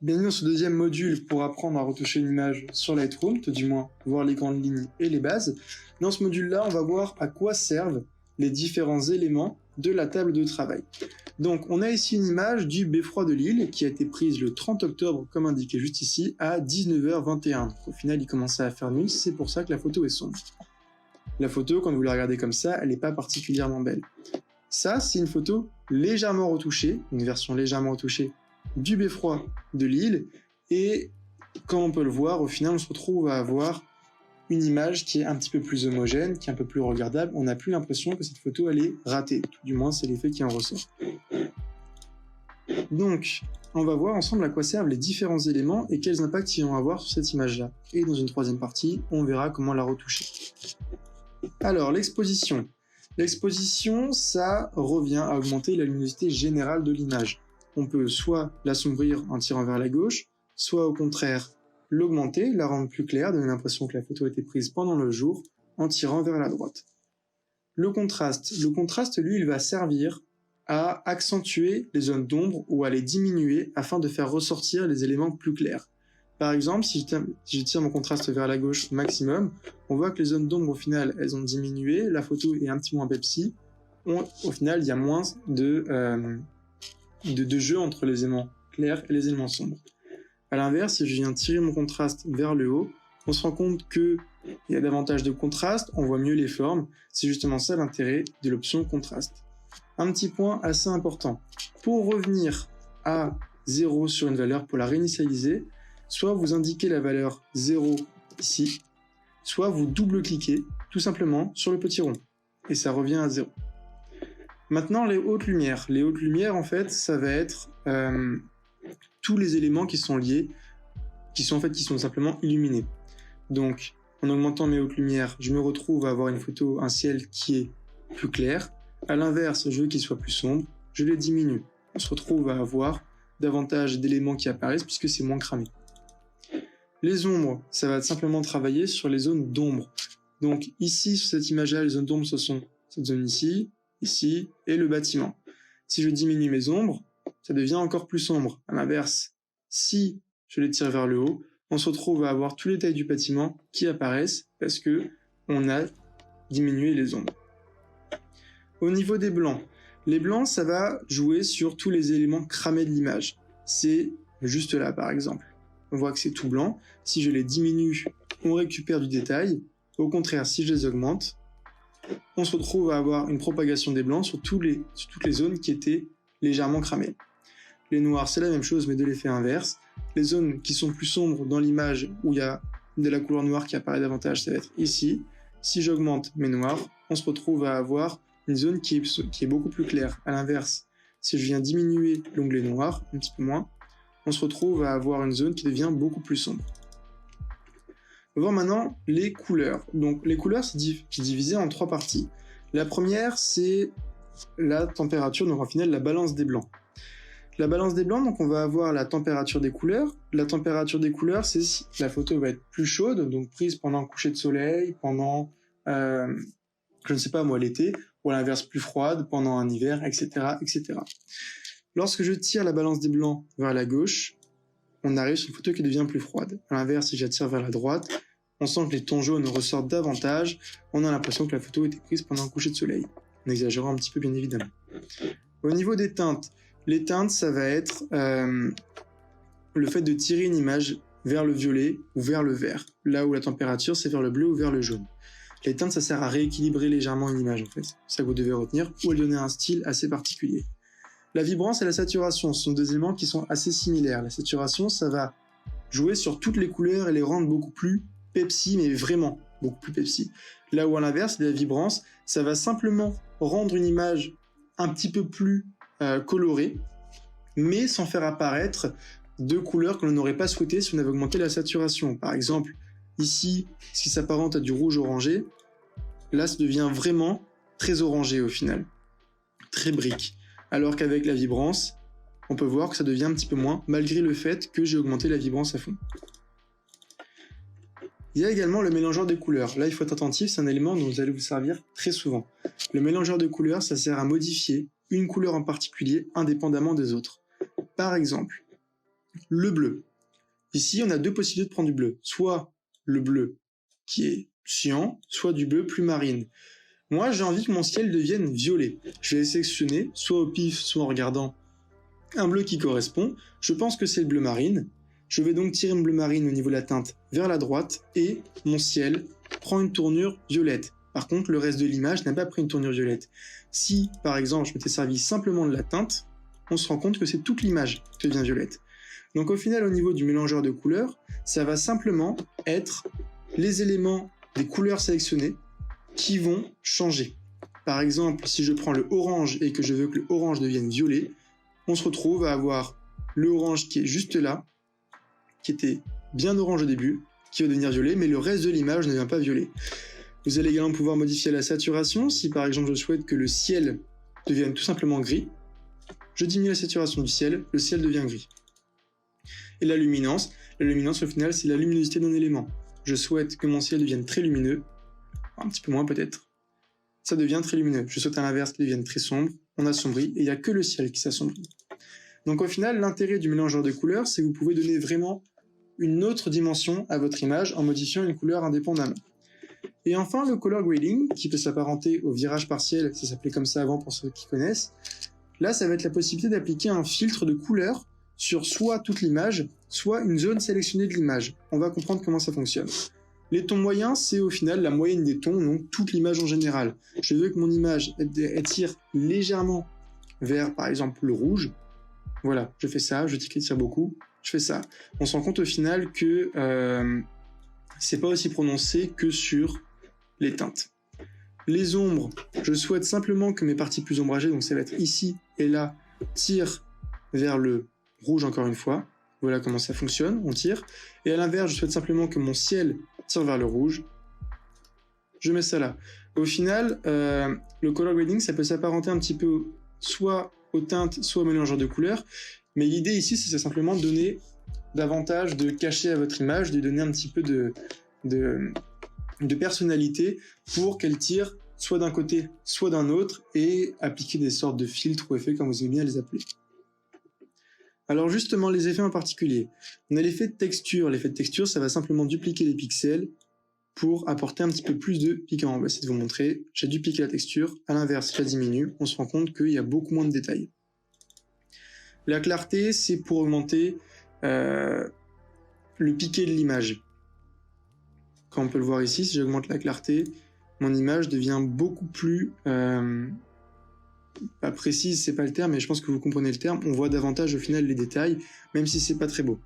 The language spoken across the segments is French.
Bienvenue dans ce deuxième module pour apprendre à retoucher une image sur Lightroom, tout du moins voir les grandes lignes et les bases. Dans ce module-là, on va voir à quoi servent les différents éléments de la table de travail. Donc on a ici une image du beffroi de Lille qui a été prise le 30 octobre, comme indiqué juste ici, à 19h21. Donc, au final, il commençait à faire nuit, c'est pour ça que la photo est sombre. La photo, quand vous la regardez comme ça, elle n'est pas particulièrement belle. Ça, c'est une photo légèrement retouchée, une version légèrement retouchée du beffroi de Lille, et comme on peut le voir, au final, on se retrouve à avoir une image qui est un petit peu plus homogène, qui est un peu plus regardable. On n'a plus l'impression que cette photo, elle est ratée. Tout du moins, c'est l'effet qui en ressort. Donc, on va voir ensemble à quoi servent les différents éléments et quels impacts ils vont avoir sur cette image-là. Et dans une troisième partie, on verra comment la retoucher. Alors, l'exposition. L'exposition, ça revient à augmenter la luminosité générale de l'image. On peut soit l'assombrir en tirant vers la gauche, soit au contraire l'augmenter, la rendre plus claire, donner l'impression que la photo a été prise pendant le jour, en tirant vers la droite. Le contraste, lui, il va servir à accentuer les zones d'ombre ou à les diminuer afin de faire ressortir les éléments plus clairs. Par exemple, si je tire mon contraste vers la gauche maximum, on voit que les zones d'ombre, au final, elles ont diminué, la photo est un petit peu moins Pepsi, au final, il y a moins de jeu entre les éléments clairs et les éléments sombres. A l'inverse, si je viens tirer mon contraste vers le haut, on se rend compte qu'il y a davantage de contraste, on voit mieux les formes, c'est justement ça l'intérêt de l'option contraste. Un petit point assez important, pour revenir à 0 sur une valeur, pour la réinitialiser, soit vous indiquez la valeur 0 ici, soit vous double-cliquez tout simplement sur le petit rond, et ça revient à 0. Maintenant, les hautes lumières. Les hautes lumières, en fait, ça va être tous les éléments qui sont liés, qui sont simplement illuminés. Donc, en augmentant mes hautes lumières, je me retrouve à avoir une photo, un ciel qui est plus clair. À l'inverse, je veux qu'il soit plus sombre, je les diminue. On se retrouve à avoir davantage d'éléments qui apparaissent puisque c'est moins cramé. Les ombres, ça va simplement travailler sur les zones d'ombre. Donc ici, sur cette image-là, les zones d'ombre, ce sont cette zone ici, ici, et le bâtiment. Si je diminue mes ombres, ça devient encore plus sombre. À l'inverse, si je les tire vers le haut, on se retrouve à avoir tous les détails du bâtiment qui apparaissent parce que on a diminué les ombres. Au niveau des blancs, les blancs, ça va jouer sur tous les éléments cramés de l'image. C'est juste là, par exemple. On voit que c'est tout blanc. Si je les diminue, on récupère du détail. Au contraire, si je les augmente, on se retrouve à avoir une propagation des blancs sur toutes les zones qui étaient légèrement cramées. Les noirs, c'est la même chose, mais de l'effet inverse. Les zones qui sont plus sombres dans l'image, où il y a de la couleur noire qui apparaît davantage, ça va être ici. Si j'augmente mes noirs, on se retrouve à avoir une zone qui est beaucoup plus claire. À l'inverse, si je viens diminuer l'onglet noir, un petit peu moins, on se retrouve à avoir une zone qui devient beaucoup plus sombre. On va voir maintenant les couleurs. Donc les couleurs, c'est divisé en trois parties. La première, c'est la température, donc en final la balance des blancs. La balance des blancs, donc on va avoir la température des couleurs. La température des couleurs, c'est si la photo va être plus chaude, donc prise pendant un coucher de soleil, pendant, je ne sais pas moi, l'été, ou à l'inverse plus froide, pendant un hiver, etc., etc. Lorsque je tire la balance des blancs vers la gauche, on arrive sur une photo qui devient plus froide. À l'inverse, si j'attire vers la droite, on sent que les tons jaunes ressortent davantage, on a l'impression que la photo a été prise pendant un coucher de soleil. En exagérant un petit peu, bien évidemment. Au niveau des teintes, les teintes, ça va être le fait de tirer une image vers le violet ou vers le vert. Là où la température, c'est vers le bleu ou vers le jaune. Les teintes, ça sert à rééquilibrer légèrement une image, en fait. C'est ça que vous devez retenir, ou à donner un style assez particulier. La vibrance et la saturation sont deux éléments qui sont assez similaires. La saturation, ça va jouer sur toutes les couleurs et les rendre beaucoup plus Pepsi, mais vraiment beaucoup plus Pepsi. Là où à l'inverse, la vibrance, ça va simplement rendre une image un petit peu plus colorée, mais sans faire apparaître de couleurs que l'on n'aurait pas souhaité si on avait augmenté la saturation. Par exemple, ici, ce qui s'apparente à du rouge orangé, là, ça devient vraiment très orangé au final, très brique. Alors qu'avec la vibrance, on peut voir que ça devient un petit peu moins, malgré le fait que j'ai augmenté la vibrance à fond. Il y a également le mélangeur des couleurs. Là, il faut être attentif, c'est un élément dont vous allez vous servir très souvent. Le mélangeur de couleurs, ça sert à modifier une couleur en particulier indépendamment des autres. Par exemple, Le bleu. Ici, on a deux possibilités de prendre du bleu. Soit le bleu qui est cyan, soit du bleu plus marine. Moi, j'ai envie que mon ciel devienne violet. Je vais sélectionner, soit au pif, soit en regardant un bleu qui correspond. Je pense que c'est le bleu marine. Je vais donc tirer mon bleu marine au niveau de la teinte vers la droite et mon ciel prend une tournure violette. Par contre, le reste de l'image n'a pas pris une tournure violette. Si, par exemple, je m'étais servi simplement de la teinte, on se rend compte que c'est toute l'image qui devient violette. Donc au final, au niveau du mélangeur de couleurs, ça va simplement être les éléments des couleurs sélectionnées qui vont changer. Par exemple, si je prends le orange et que je veux que le orange devienne violet, on se retrouve à avoir le orange qui est juste là, qui était bien orange au début, qui va devenir violet, mais le reste de l'image ne devient pas violet. Vous allez également pouvoir modifier la saturation. Si par exemple je souhaite que le ciel devienne tout simplement gris, je diminue la saturation du ciel, le ciel devient gris. Et la luminance au final c'est la luminosité d'un élément. Je souhaite que mon ciel devienne très lumineux, un petit peu moins peut-être, ça devient très lumineux. Je souhaite à l'inverse qu'il devienne très sombre, on assombrit, et il n'y a que le ciel qui s'assombrit. Donc au final, l'intérêt du mélangeur de couleurs, c'est que vous pouvez donner vraiment une autre dimension à votre image en modifiant une couleur indépendamment. Et enfin, le color grading, qui peut s'apparenter au virage partiel, ça s'appelait comme ça avant pour ceux qui connaissent. Là, ça va être la possibilité d'appliquer un filtre de couleur sur soit toute l'image, soit une zone sélectionnée de l'image. On va comprendre comment ça fonctionne. Les tons moyens, c'est au final la moyenne des tons, donc toute l'image en général. Je veux que mon image tire légèrement vers, par exemple, le rouge. Voilà, je fais ça, je dis qu'il tire beaucoup, je fais ça. On se rend compte au final que c'est pas aussi prononcé que sur les teintes. Les ombres, je souhaite simplement que mes parties plus ombragées, donc ça va être ici et là, tirent vers le rouge encore une fois. Voilà comment ça fonctionne, on tire. Et à l'inverse, je souhaite simplement que mon ciel tire vers le rouge. Je mets ça là. Au final, le color grading, ça peut s'apparenter un petit peu soit aux teintes, soit au mélangeur de couleurs. Mais l'idée ici, c'est simplement de donner davantage de cachet à votre image, de donner un petit peu de personnalité pour qu'elle tire soit d'un côté, soit d'un autre, et appliquer des sortes de filtres ou effets, comme vous aimez bien les appeler. Alors justement, les effets en particulier. On a l'effet de texture. L'effet de texture, ça va simplement dupliquer les pixels pour apporter un petit peu plus de piquant. On va essayer de vous montrer. J'ai dupliqué la texture. À l'inverse, je la diminue. On se rend compte qu'il y a beaucoup moins de détails. La clarté, c'est pour augmenter le piqué de l'image. Comme on peut le voir ici, si j'augmente la clarté, mon image devient beaucoup plus... pas précise, c'est pas le terme, mais je pense que vous comprenez le terme. On voit davantage au final les détails, même si c'est pas très beau.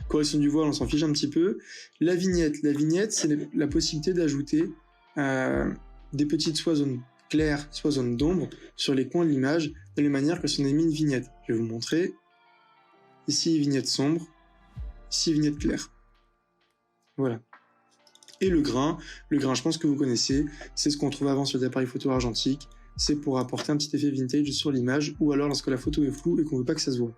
Correction du voile, on s'en fiche un petit peu. La vignette, c'est la possibilité d'ajouter des petites soit zones claires, soit zones d'ombre sur les coins de l'image, de la manière que ce n'est mis une vignette. Je vais vous montrer. Ici, vignette sombre. Ici, vignette claire. Voilà. Et le grain, je pense que vous connaissez, c'est ce qu'on trouve avant sur des appareils photo argentiques. C'est pour apporter un petit effet vintage sur l'image, ou alors lorsque la photo est floue et qu'on ne veut pas que ça se voit.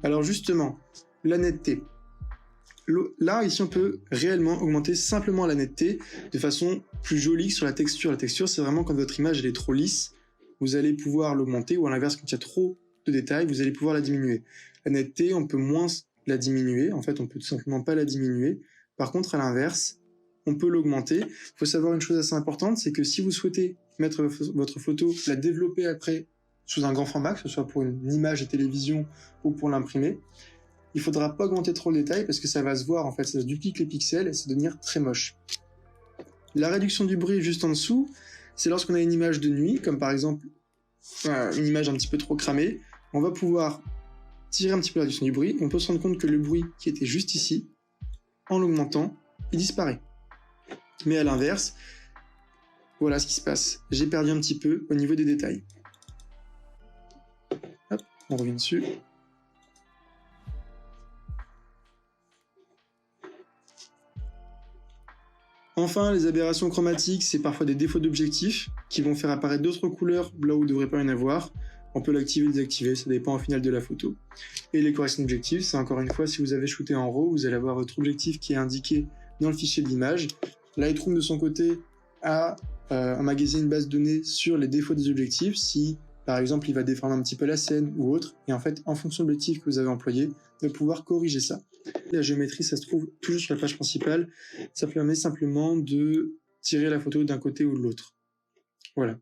Alors justement, la netteté. Là, ici, on peut réellement augmenter simplement la netteté de façon plus jolie que sur la texture. La texture, c'est vraiment quand votre image elle est trop lisse, vous allez pouvoir l'augmenter, ou à l'inverse, quand il y a trop de détails, vous allez pouvoir la diminuer. La netteté, on peut moins la diminuer, en fait, on peut tout simplement pas la diminuer. Par contre, à l'inverse, on peut l'augmenter. Il faut savoir une chose assez importante, c'est que si vous souhaitez mettre votre photo, la développer après sous un grand format, que ce soit pour une image de télévision ou pour l'imprimer, il ne faudra pas augmenter trop le détail parce que ça va se voir, en fait, ça se duplique les pixels et ça va devenir très moche. La réduction du bruit juste en dessous, c'est lorsqu'on a une image de nuit, comme par exemple une image un petit peu trop cramée, on va pouvoir tirer un petit peu la réduction du bruit et on peut se rendre compte que le bruit qui était juste ici, en l'augmentant, il disparaît. Mais à l'inverse, voilà ce qui se passe. J'ai perdu un petit peu au niveau des détails. Hop, on revient dessus. Enfin, les aberrations chromatiques, c'est parfois des défauts d'objectif qui vont faire apparaître d'autres couleurs là où il ne devrait pas y en avoir. On peut l'activer ou le désactiver, ça dépend au final de la photo. Et les corrections d'objectif, c'est encore une fois, si vous avez shooté en RAW, vous allez avoir votre objectif qui est indiqué dans le fichier d'image. Lightroom de son côté a emmagasiné une base de données sur les défauts des objectifs. Si Par exemple, il va déformer un petit peu la scène ou autre, et en fait, en fonction de l'objectif que vous avez employé, de pouvoir corriger ça. La géométrie, ça se trouve toujours sur la page principale, ça permet simplement de tirer la photo d'un côté ou de l'autre. Voilà.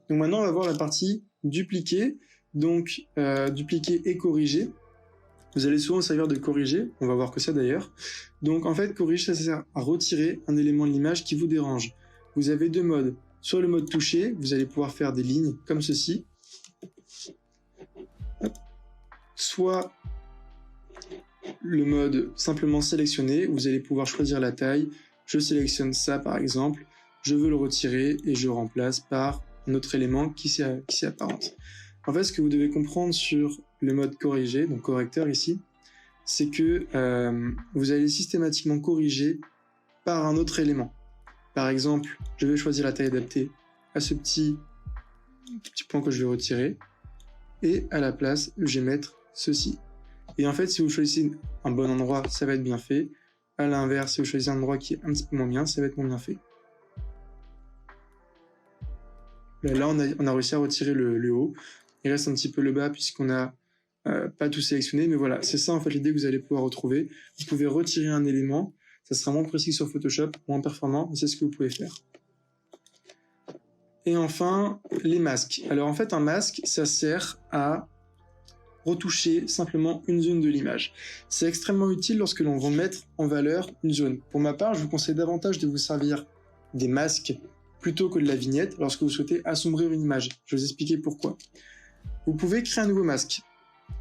Donc maintenant, on va voir la partie dupliquer. Donc, dupliquer et corriger. Vous allez souvent servir de corriger, on va voir que ça d'ailleurs. Donc en fait, corriger, ça sert à retirer un élément de l'image qui vous dérange. Vous avez deux modes. Soit le mode toucher, vous allez pouvoir faire des lignes comme ceci. Soit le mode simplement sélectionner, vous allez pouvoir choisir la taille. Je sélectionne ça par exemple, je veux le retirer et je remplace par un autre élément qui s'y apparente. En fait, ce que vous devez comprendre sur le mode corriger, donc correcteur ici, c'est que vous allez systématiquement corriger par un autre élément. Par exemple, je vais choisir la taille adaptée à ce petit point que je vais retirer, et à la place, je vais mettre ceci. Et en fait, si vous choisissez un bon endroit, ça va être bien fait. À l'inverse, si vous choisissez un endroit qui est un petit peu moins bien, ça va être moins bien fait. Là, on a réussi à retirer le haut. Il reste un petit peu le bas puisqu'on n'a pas tout sélectionné. Mais voilà, c'est ça en fait l'idée que vous allez pouvoir retrouver. Vous pouvez retirer un élément. Ça sera moins précis sur Photoshop, moins performant. C'est ce que vous pouvez faire. Et enfin, les masques. Alors en fait, un masque, ça sert à retoucher simplement une zone de l'image. C'est extrêmement utile lorsque l'on veut mettre en valeur une zone. Pour ma part, je vous conseille davantage de vous servir des masques plutôt que de la vignette lorsque vous souhaitez assombrir une image. Je vais vous expliquer pourquoi. Vous pouvez créer un nouveau masque.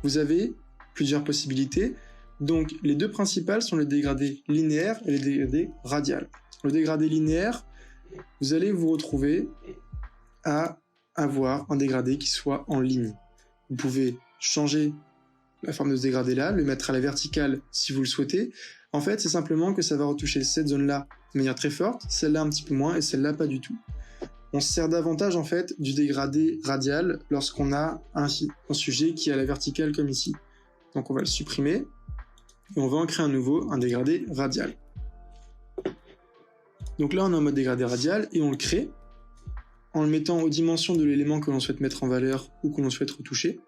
Vous avez plusieurs possibilités. Donc les deux principales sont le dégradé linéaire et le dégradé radial. Le dégradé linéaire, vous allez vous retrouver à avoir un dégradé qui soit en ligne. Vous pouvez changer la forme de ce dégradé là, le mettre à la verticale si vous le souhaitez. En fait, c'est simplement que ça va retoucher cette zone-là de manière très forte, celle-là un petit peu moins et celle-là pas du tout. On se sert davantage en fait du dégradé radial lorsqu'on a un sujet qui est à la verticale comme ici. Donc on va le supprimer et on va en créer un nouveau, un dégradé radial. Donc là on est en mode dégradé radial et on le crée en le mettant aux dimensions de l'élément que l'on souhaite mettre en valeur ou que l'on souhaite retoucher.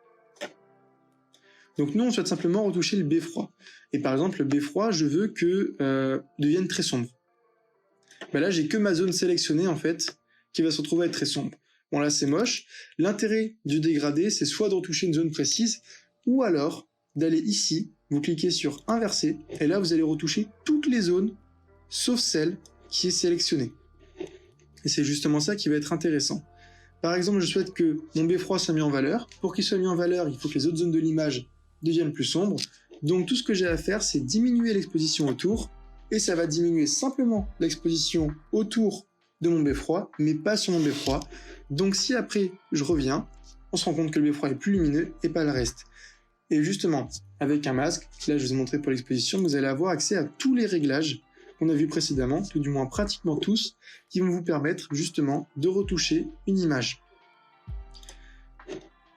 Donc nous, on souhaite simplement retoucher le beffroi. Et par exemple, le beffroi, je veux que devienne très sombre. Ben là, j'ai que ma zone sélectionnée, en fait, qui va se retrouver à être très sombre. Bon, là, c'est moche. L'intérêt du dégradé, c'est soit de retoucher une zone précise, ou alors d'aller ici, vous cliquez sur inverser, et là, vous allez retoucher toutes les zones, sauf celle qui est sélectionnée. Et c'est justement ça qui va être intéressant. Par exemple, je souhaite que mon beffroi soit mis en valeur. Pour qu'il soit mis en valeur, il faut que les autres zones de l'image deviennent plus sombres. Donc tout ce que j'ai à faire, c'est diminuer l'exposition autour, et ça va diminuer simplement l'exposition autour de mon beffroi, mais pas sur mon beffroi. Donc si après je reviens, on se rend compte que le beffroi est plus lumineux et pas le reste. Et justement, avec un masque, là je vous ai montré pour l'exposition, vous allez avoir accès à tous les réglages qu'on a vus précédemment, tout du moins pratiquement tous, qui vont vous permettre justement de retoucher une image.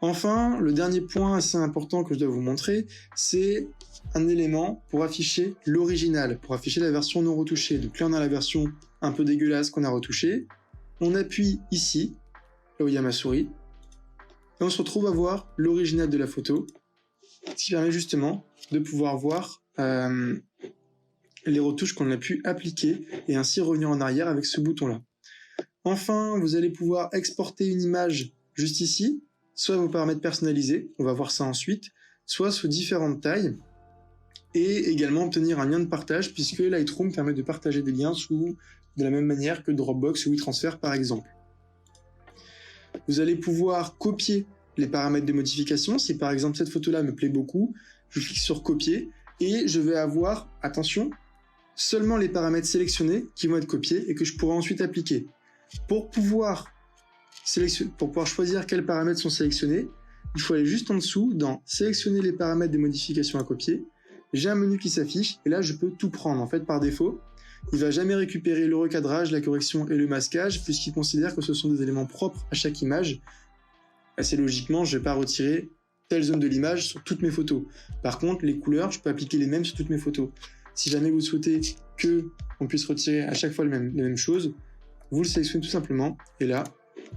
Enfin, le dernier point assez important que je dois vous montrer, c'est un élément pour afficher l'original, pour afficher la version non retouchée. Donc là, on a la version un peu dégueulasse qu'on a retouchée. On appuie ici, là où il y a ma souris, et on se retrouve à voir l'original de la photo, ce qui permet justement de pouvoir voir les retouches qu'on a pu appliquer et ainsi revenir en arrière avec ce bouton-là. Enfin, vous allez pouvoir exporter une image juste ici, soit vos paramètres personnalisés, on va voir ça ensuite, soit sous différentes tailles, et également obtenir un lien de partage, puisque Lightroom permet de partager des liens de la même manière que Dropbox ou WeTransfer par exemple. Vous allez pouvoir copier les paramètres de modification. Si par exemple cette photo-là me plaît beaucoup, je clique sur copier, et je vais avoir, attention, seulement les paramètres sélectionnés qui vont être copiés et que je pourrai ensuite appliquer. Pour pouvoir choisir quels paramètres sont sélectionnés, il faut aller juste en dessous dans sélectionner les paramètres des modifications à copier. J'ai un menu qui s'affiche et là je peux tout prendre. En fait, par défaut, il va jamais récupérer le recadrage, la correction et le masquage puisqu'il considère que ce sont des éléments propres à chaque image. Assez logiquement, je ne vais pas retirer telle zone de l'image sur toutes mes photos. Par contre, les couleurs, je peux appliquer les mêmes sur toutes mes photos. Si jamais vous souhaitez qu'on puisse retirer à chaque fois les mêmes choses, vous le sélectionnez tout simplement, et là,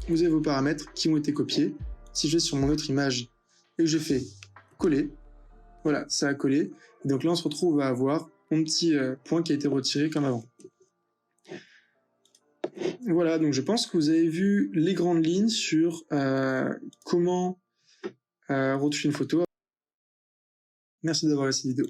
vous avez vos paramètres qui ont été copiés. Si je vais sur mon autre image et que je fais coller, voilà, ça a collé. Et donc là, on se retrouve à avoir mon petit point qui a été retiré comme avant. Voilà, donc je pense que vous avez vu les grandes lignes sur comment retoucher une photo. Merci d'avoir regardé cette vidéo.